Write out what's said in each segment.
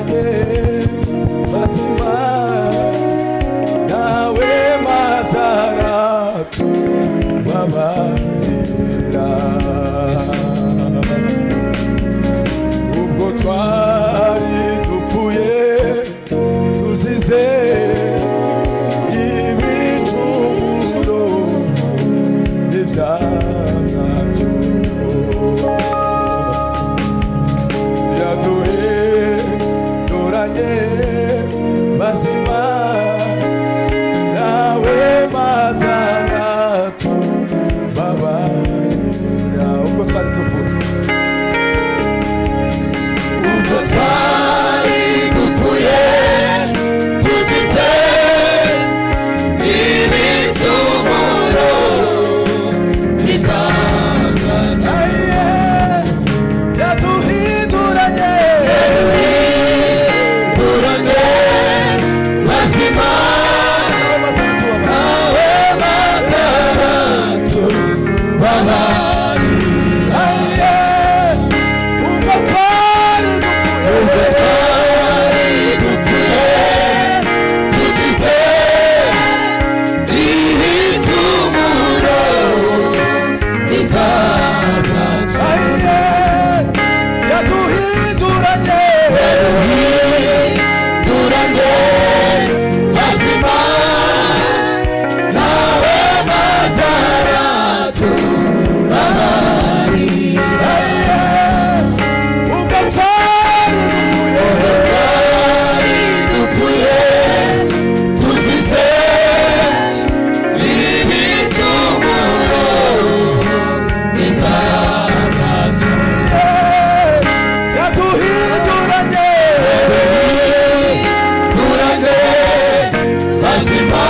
duhinduranye bazima nawe mazaratu babarira ubwo twari dupfuye tuzize ibicumuro n'ibyacu yaduhinduranye bazima nawe mazaratu babarira ubwo twari dupfuye tuzize ibicumuro n'ibyaha yaduhinduranye mazima nawe mazaratu babarira ubwo twari dupfuye tuzize ibicumuro n'ibyaha yaduhinduranye mazima nawe mazaratu babarira ubwo twari dupfuye tuzize ibicumuro n'ibyaha yaduhinduranye mazima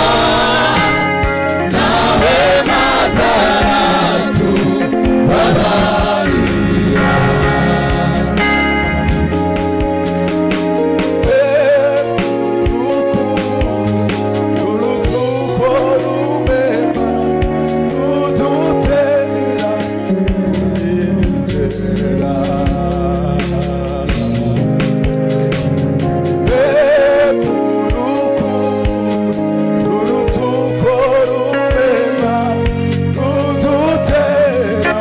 nawe mazaratu babarira urutuko rumema rudutera kwizera urutuko rumema rudutera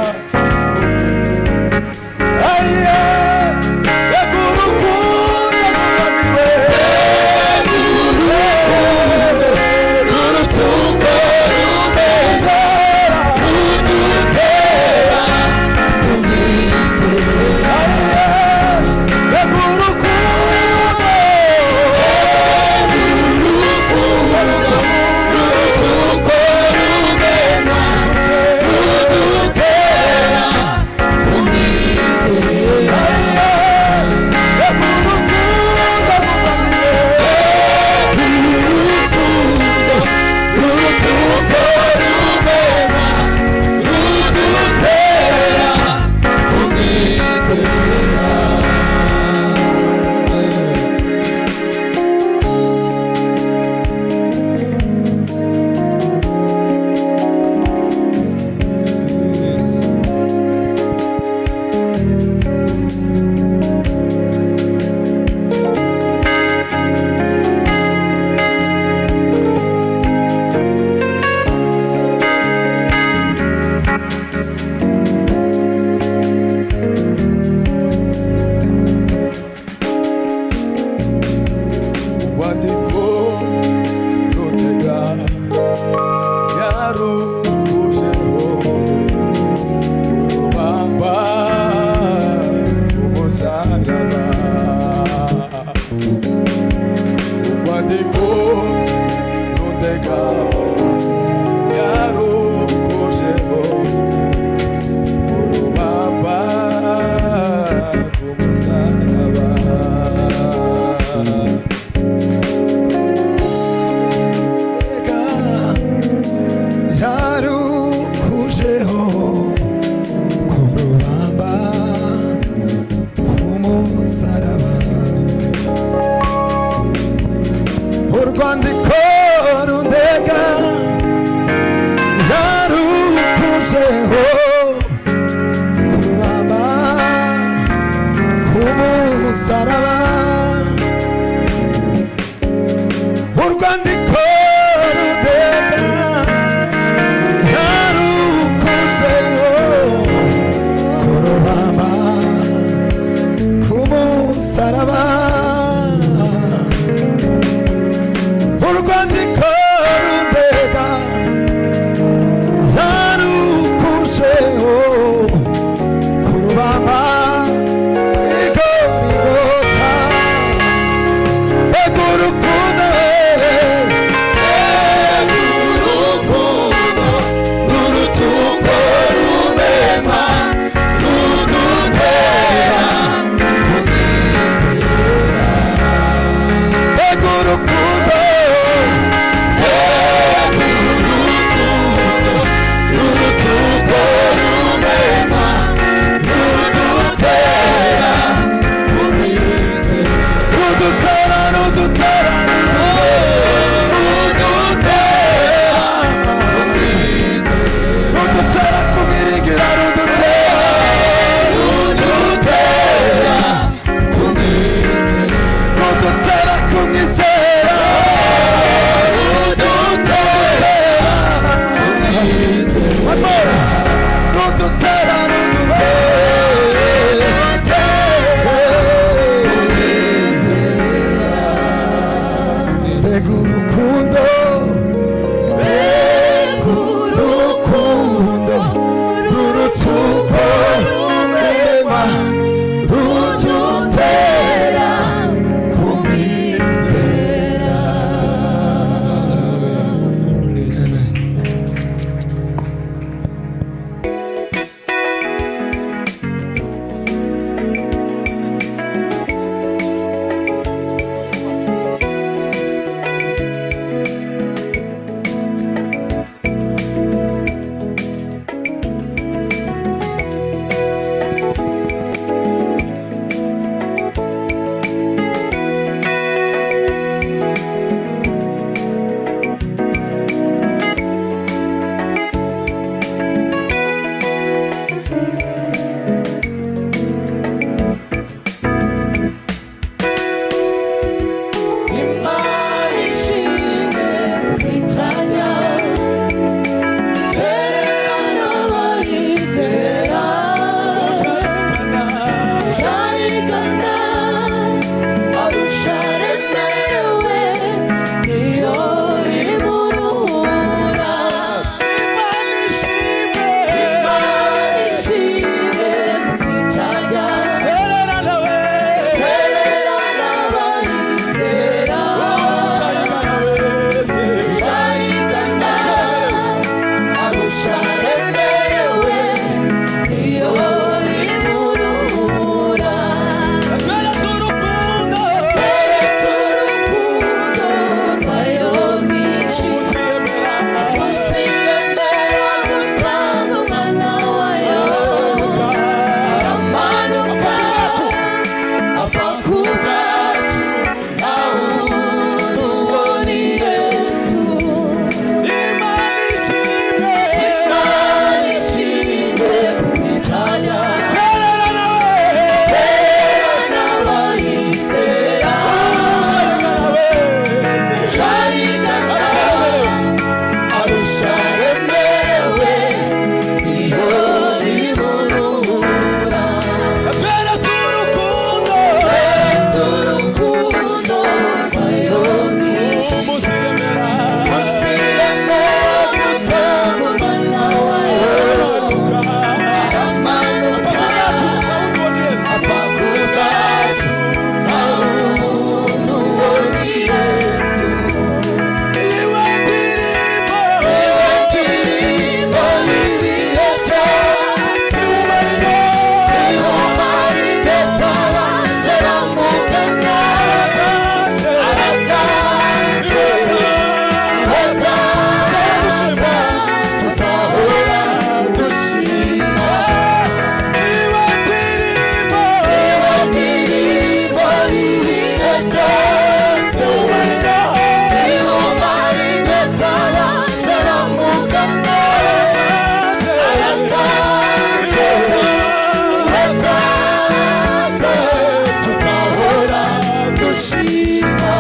dushima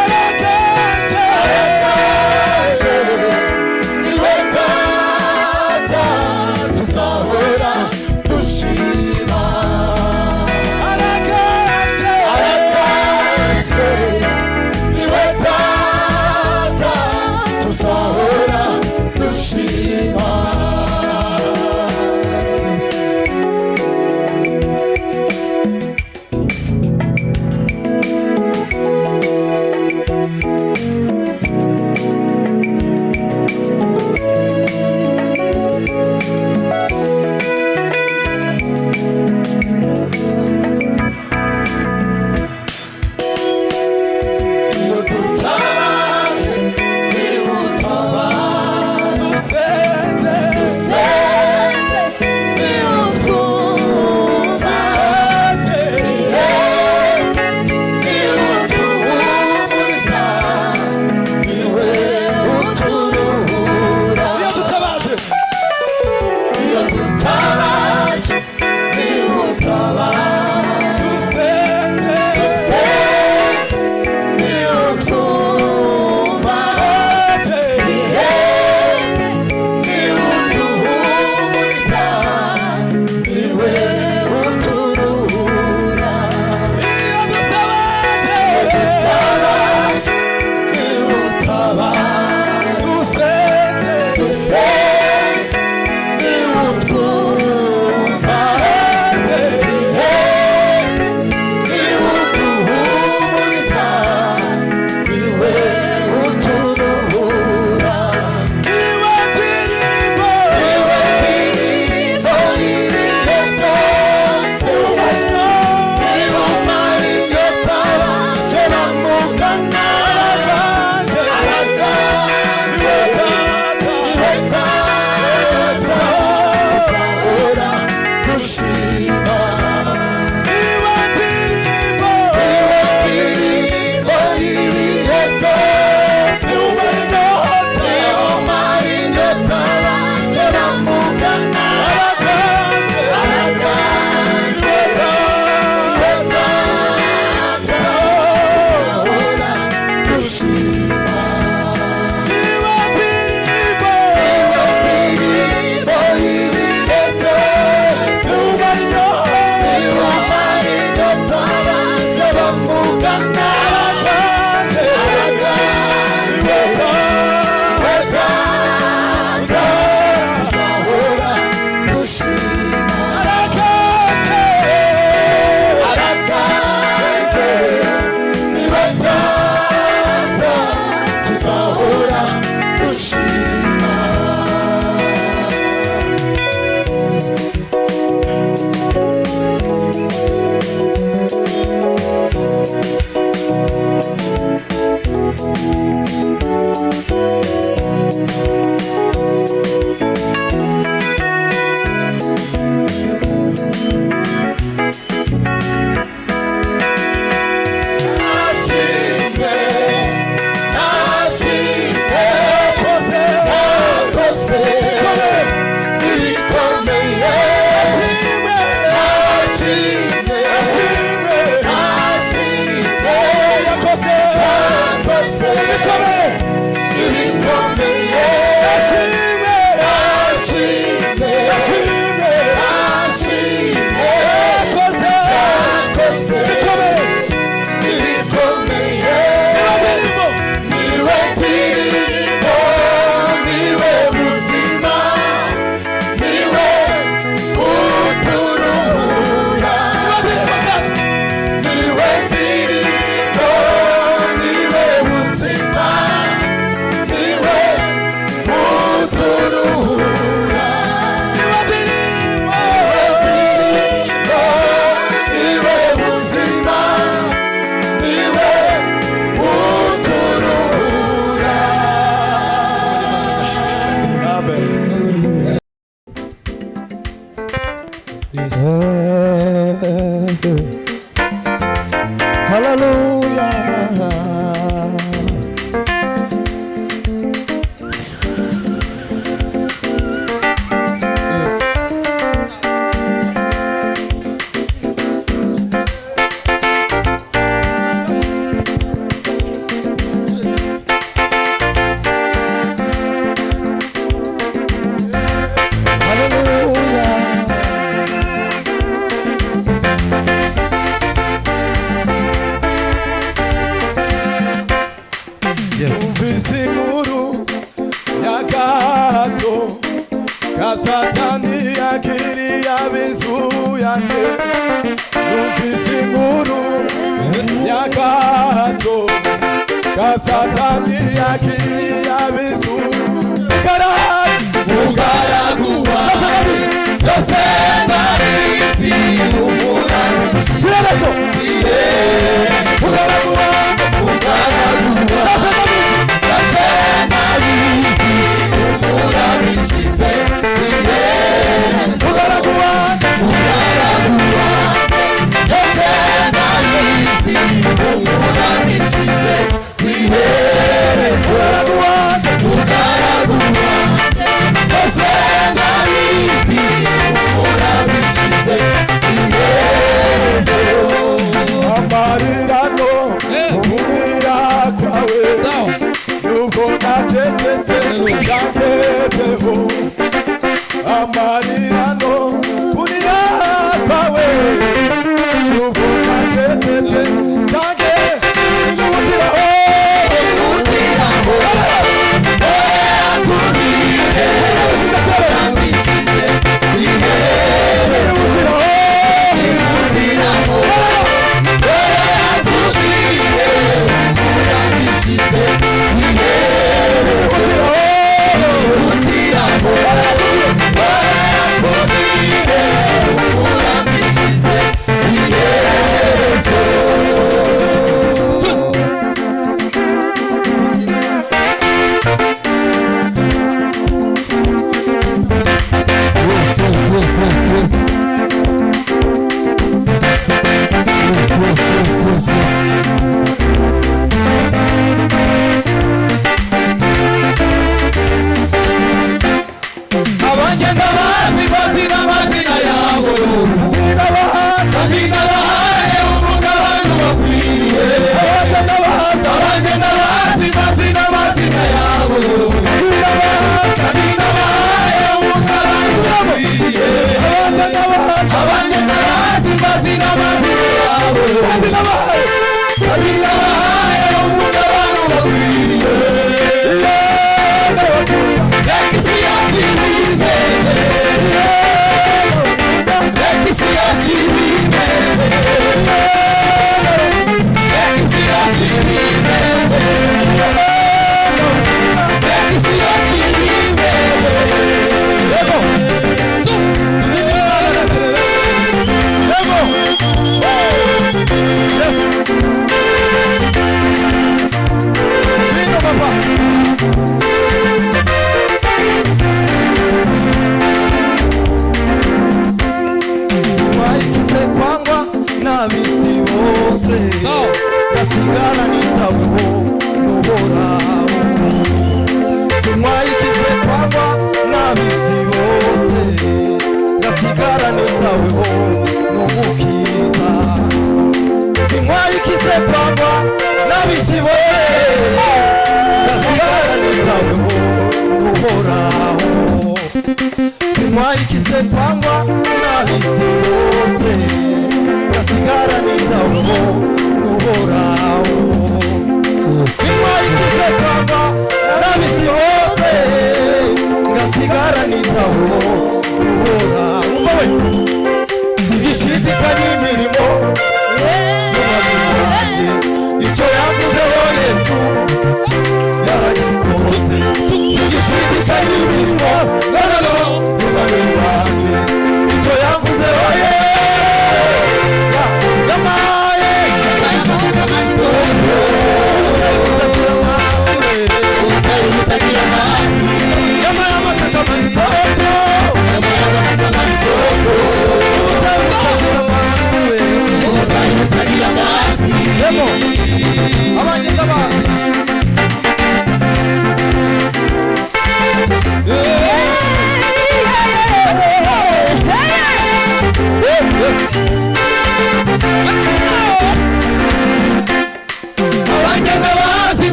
arakaje arakaje niwe data tuzahora dushima arakaje arakaje niwe data tuzahora dushima iyo dutabaje niwutabara dusenze dusenze niwutwumva niwuduhumuriza niwe uturuhura iyo dutabaje iyo dutabaje niwutabara dusenze dusenze niwutwumva niwuduhumuriza niwe uturuhura iyo dutabaje dutabaje niwutabara dusenze dusenze niwutwumva niwuduhumuriza niwe uturuhura iwe ndirimbo niwe ndirimbo y'ibihe byose niwumara inyota baje bamugana arakaje arakaje niwe data tuzahora dushima iwe ndirimbo niwe ndirimbo y'ibihe byose niwumara inyota baje bamugana arakaje arakaje niwe data tuzahora dushima iwe ndirimbo niwe ndirimbo y'ibihe byose niwumara inyota baje bamugana arakaje arakaje niwe data tuzahora dushima arakaje arakaje niwe data tuzahora dushima nashimwe nashimwe koze yakoze ibikomeye ashimwe nashimwe ashimwe nashimwe yakoze yakoze bikomeye ibikomeye ashimwe nashimwe ashimwe nashimwe yakoze yakoze bikomeye ibikomeye iwe ndirimbo niwe ndirimbo niwe buzima niwe uturuhura iwe ndirimbo kandi niwe ndirimbo niwe buzima niwe uturuhura iwe ndirimbo ndirimbo niwe buzima niwe uturuhura amen Hallelujah. Numvise inkuru y'agahato ka Satani yagiriye ab'inzu yanjye. Numvise inkuru y'agahato ka Satani yagiriye ab'inzu. Mugaragu wawe byose ndabizi, umuramishi mugaragu wawe byose ndabizi, umuramishize mugaragu wawe byose ndabizi, umuramishize mugaragu wawe amarirano umurira kwawe nubwo nacecetse byangezeho. Amarirano umurira kwawe nubwo nacecetse byangezeho. Gasigara nitaweho n'uhoraho, nimwayigize kwangwa n'ab'isi bose. Gasigara nitaweho n'umukiza, nimwayigize kwangwa n'ab'isi bose. Gasigara nitaweho n'uhoraho, nimwayigize kwangwa n'ab'isi bose. Gasigara nitaweho n'uhoraho, nimwayigize kwangwa n'ab'isi bose. Gasigara nitaweho n'uhoraho. Umva we, sigishidikanya imirimo y'umubiri wanjye, icyo yavuzeho Yesu yaragikoze. Sigishidikanya imirimo y'umubiri wanjye, icyo yavuzeho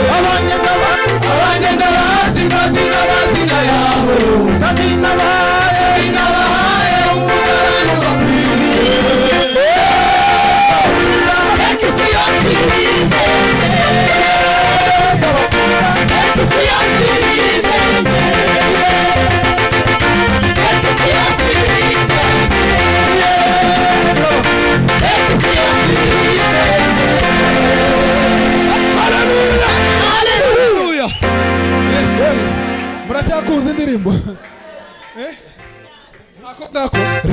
Abanye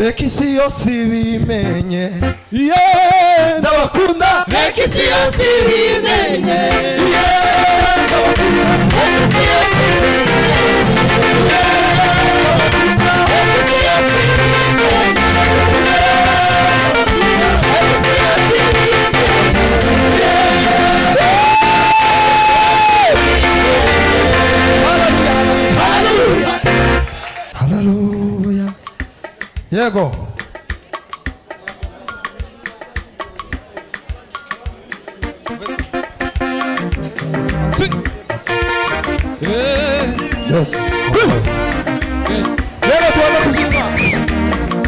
reka isi yose ibimenye Yeah. ndabakunda reka isi yose ibimenye ndabakunda reka isi yose ibimenye reka isi yose ibimenye reka isi yose ibimenye. haleluya yego yes Yes. rero tubanza kuzinga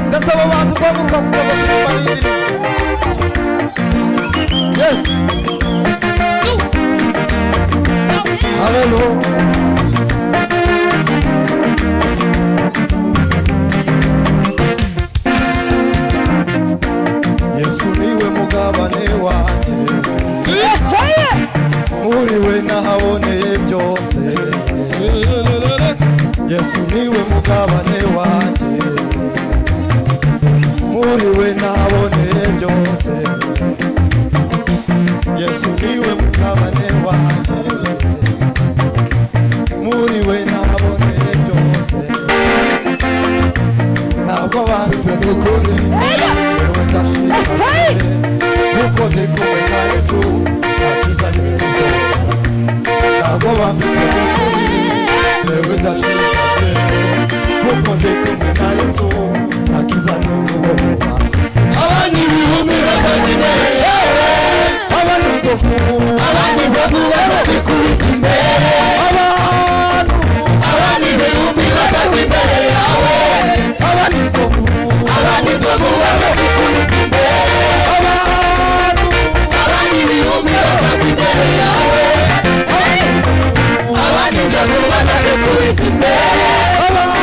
ndasaba abantu guhaguruka kugira ngo turirimba n'indirimbo yes haleluya yesu niwe mugabane wanjye muri we nahaboneye byose yesu niwe mugabane wanjye muri we nahaboneye byose yesu niwe mugabane wanjye muri we nahaboneye byose ntabwo banze n'ukuri yewe ndashimye kuko ndi kumwe na yesu akiza n'ibintu ntabwo bafite n'ukuri yewe ndashimye kuko ndi kumwe na yesu akiza n'ibintu abana ibihumbi basanga imbere yawe abana inzovu abana inzovu bazabikubita imbere abana ibihumbi basanga imbere yawe abana inzovu abana inzovu bazabikubita imbere abana ibihumbi basanga imbere yawe abana inzovu bazabikubita imbere abana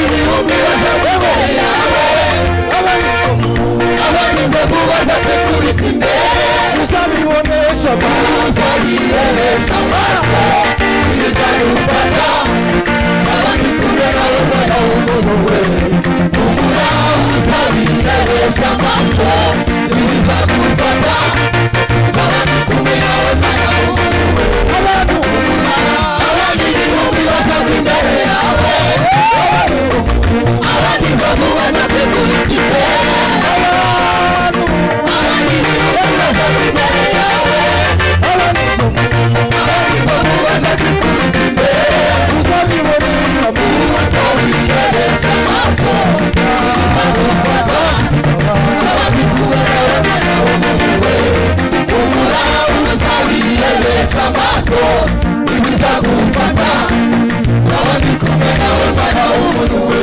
ibihumbi basanga imbere yawe abana inzovu bazabikubita imbere uzabibonesha uzabirebesha amaso ntibizagufata abandi kumwe nawe mwana w'umuntu we umura uzabirebesha amaso ntibizagufata abandi kumwe nawe mwana w'umuntu we abandi ibihumbi bazagwa imbere yawe abandi inzovu bazabikubita imbere abandi ibihumbi bazagwa imbere yawe abandi inzovu bazabikubita imbere uzabirebesha amaso ntibizagufata abandi kumwe nawe mwana w'umuntu we umura uzabirebesha amaso ntibizagufata abandi kumwe nawe mwana w'umuntu we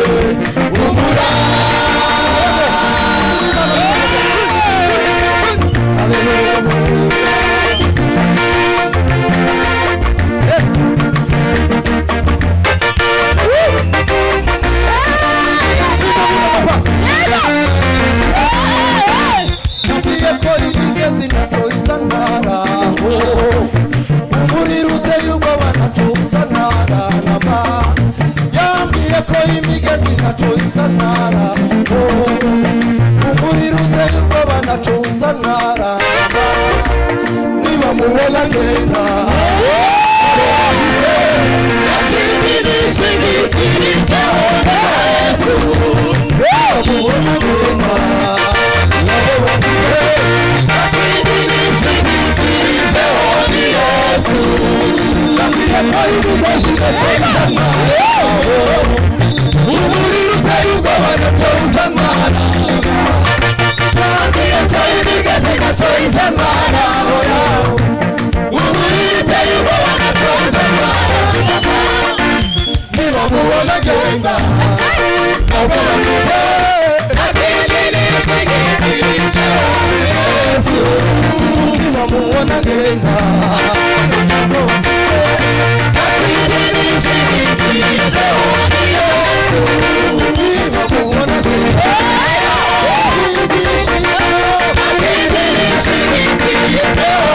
umura Nagiye ko imigezi naco izanara umuriro uteye ubwoba naco uzanara naba yambwiye ko imigezi naco izanara umuriro uteye ubwoba naco uzanara niba mubona agenda akibidishingikirizaho na Yesu mubona agenda nabo bafite akibidishingikirizaho ni Yesu yambwiye ko imigezi naco izanara umuriro uteye ubwoba naco uzanara yambwiye ko imigezi naco izanara umuriro uteye ubwoba naco uzanara niba mubona agenda nabo bafite akibidishingikirizaho ni Yesu niba mubona agenda nabo bafite akibidishingikirizaho ni Yesu niba mubona agenda akibidishingikirizaho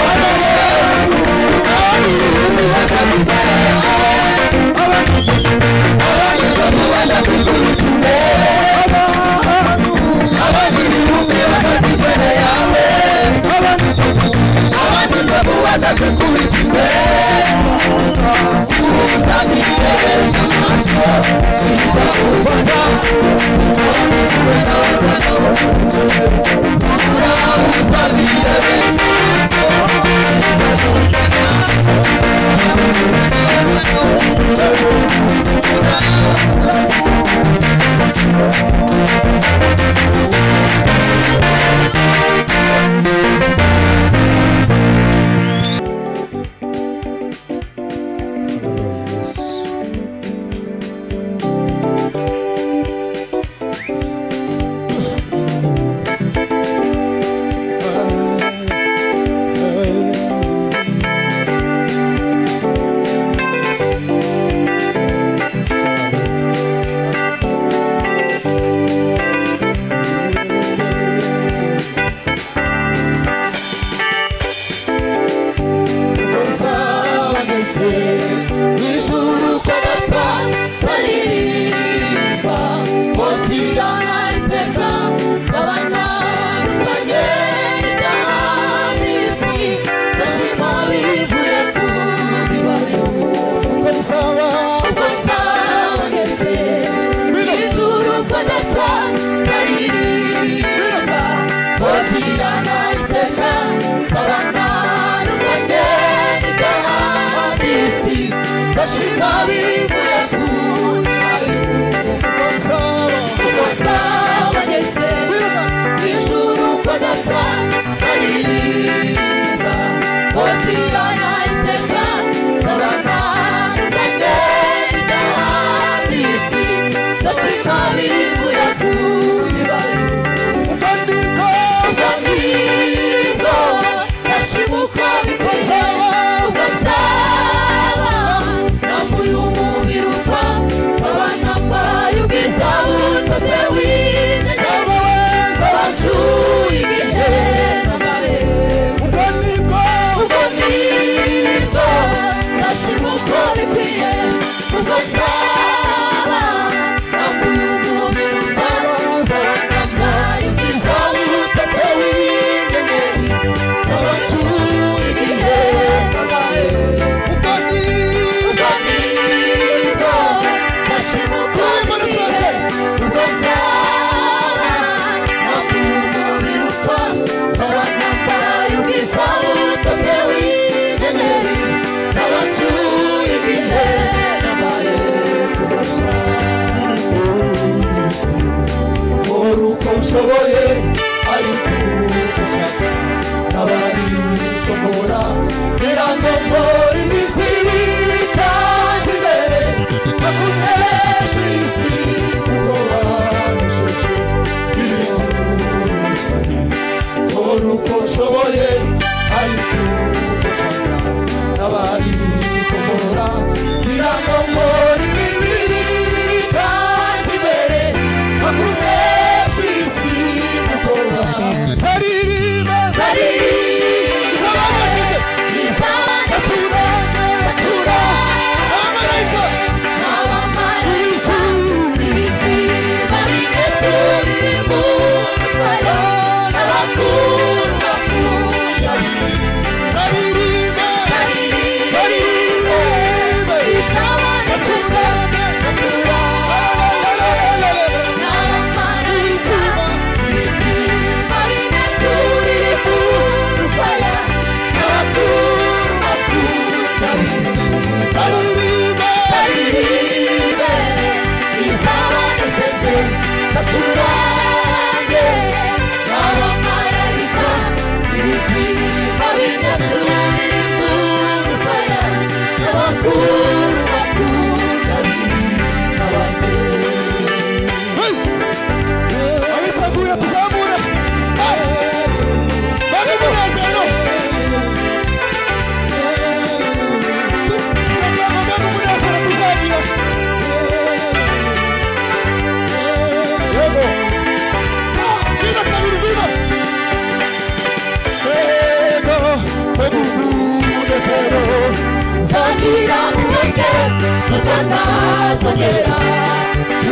Sogera,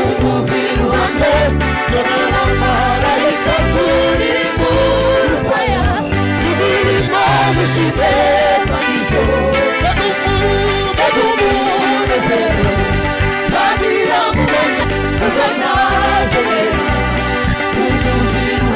umuviro wanjye, n'abamarayika turi mu faya, indirimbo zishimye twanizo, umunezero, tagira mubona, ugana sogera, umuviro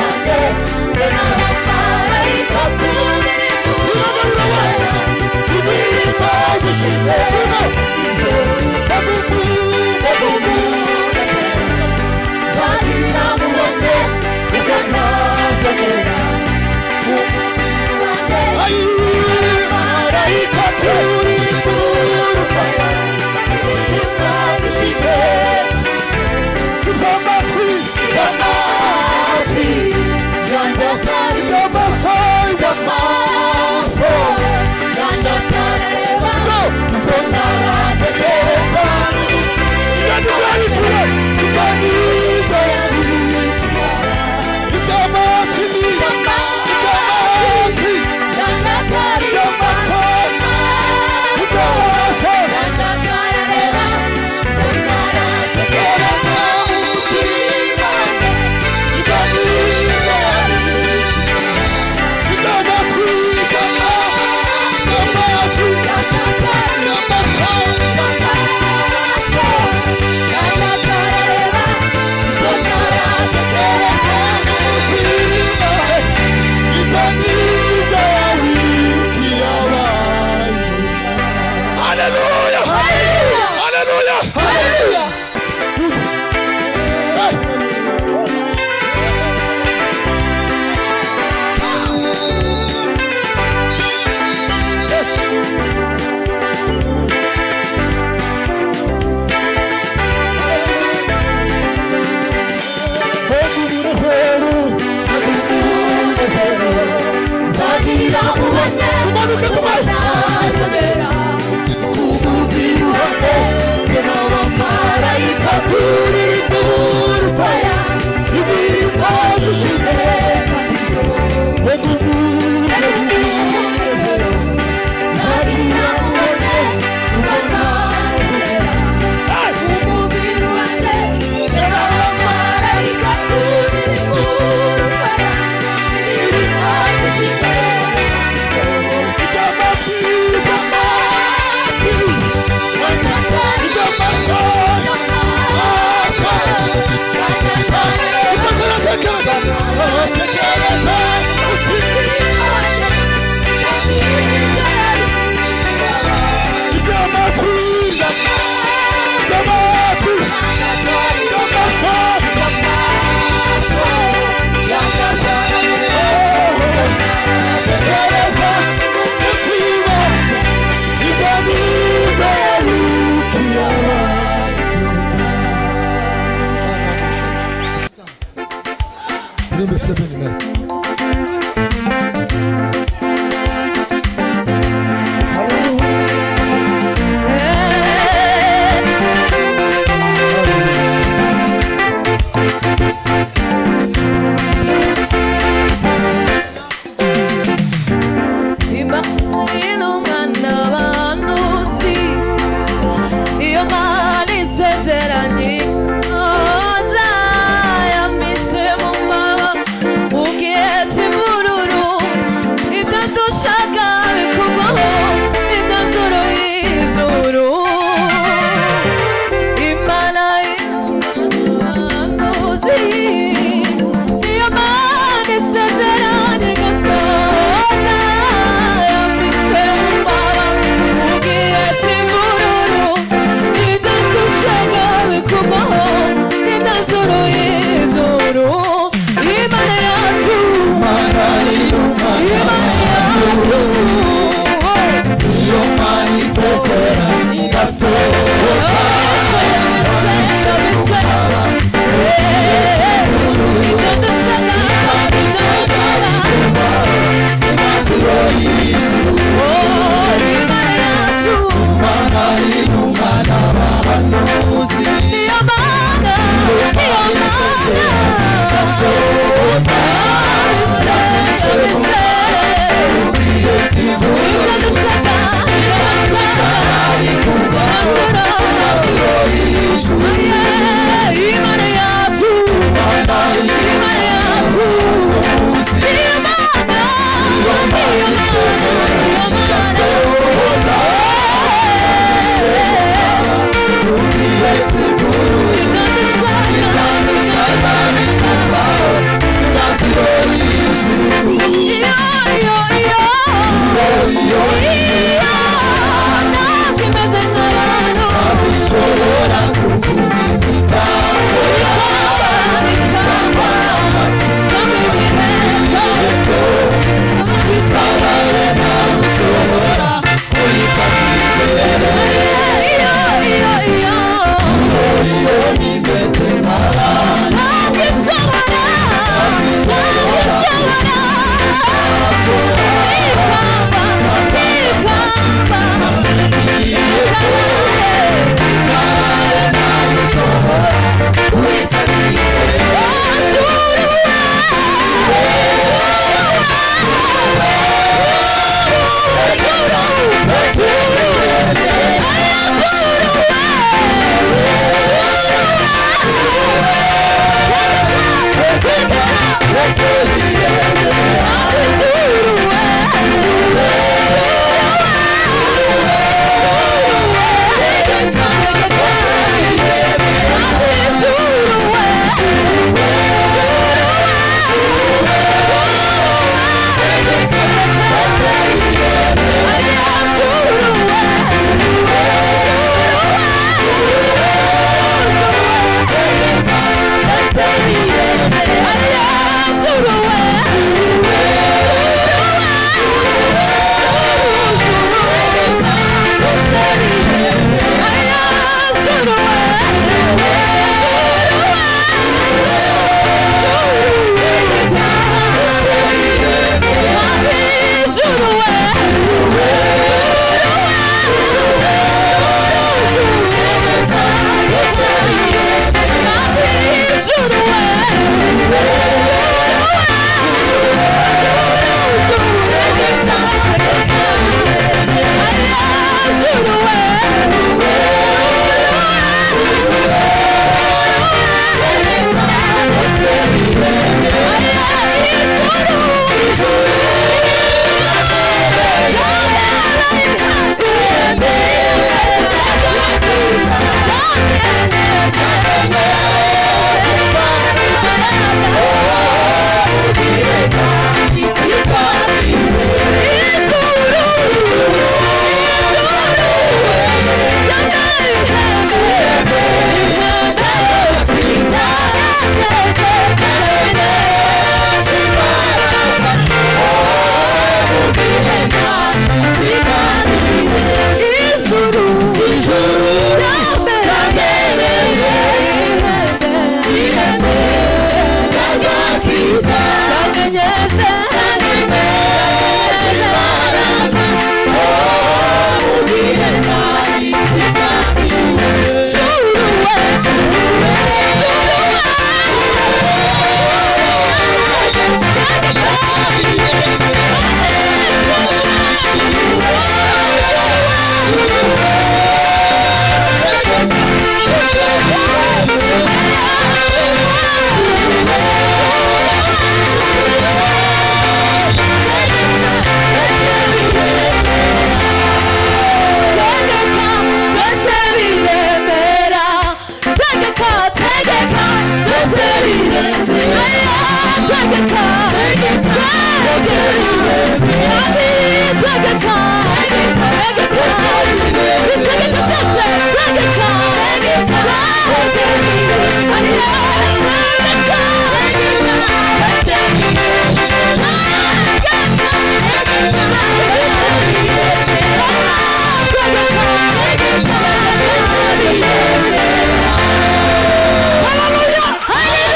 Imana